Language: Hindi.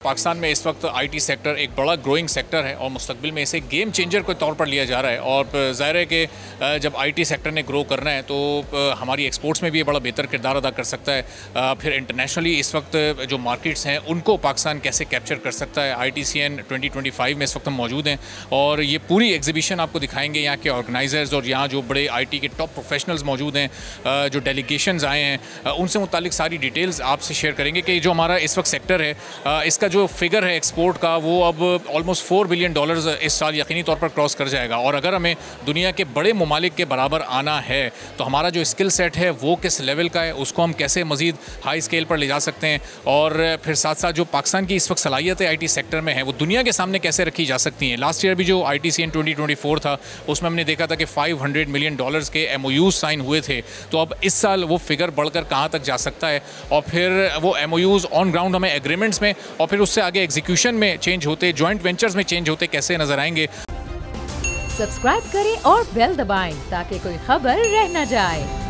पाकिस्तान में इस वक्त आईटी सेक्टर एक बड़ा ग्रोइंग सेक्टर है और मुस्तकबिल में इसे गेम चेंजर के तौर पर लिया जा रहा है। और ज़ाहिर है कि जब आईटी सेक्टर ने ग्रो करना है तो हमारी एक्सपोर्ट्स में भी ये बड़ा बेहतर किरदार अदा कर सकता है। फिर इंटरनेशनली इस वक्त जो मार्केट्स हैं उनको पाकिस्तान कैसे कैप्चर कर सकता है। ITCN 2025 में इस वक्त हम मौजूद हैं और ये पूरी एग्जीबिशन आपको दिखाएंगे। यहाँ के ऑर्गेनाइजर्स और यहाँ जो बड़े IT के टॉप प्रोफेशनल्स मौजूद हैं, जो डेलीगेशंस आए हैं, उनसे मुतालिक सारी डिटेल्स आपसे शेयर करेंगे कि जो हमारा इस वक्त सेक्टर है, इसका जो फिगर है एक्सपोर्ट का वो अब ऑलमोस्ट $4 बिलियन इस साल यकीनी तौर पर क्रॉस कर जाएगा। और अगर हमें दुनिया के बड़े ममालिक के बराबर आना है तो हमारा जो स्किल सेट है वो किस लेवल का है, उसको हम कैसे मज़ीद हाई स्केल पर ले जा सकते हैं। और फिर साथ साथ जो पाकिस्तान की इस वक्त सलाहियतें IT सेक्टर में है वो दुनिया के सामने कैसे रखी जा सकती हैं। लास्ट ईयर भी जो ITCN 2024 था उसमें हमने देखा था कि $500 मिलियन के MOUs साइन हुए थे। तो अब इस साल वो फिगर बढ़कर कहाँ तक जा सकता है और फिर वो MOUs ऑन ग्राउंड हमें एग्रीमेंट्स में और फिर उससे आगे एग्जीक्यूशन में चेंज होते, जॉइंट वेंचर्स में चेंज होते कैसे नजर आएंगे। सब्सक्राइब करें और बेल दबाएं ताकि कोई खबर रह न जाए।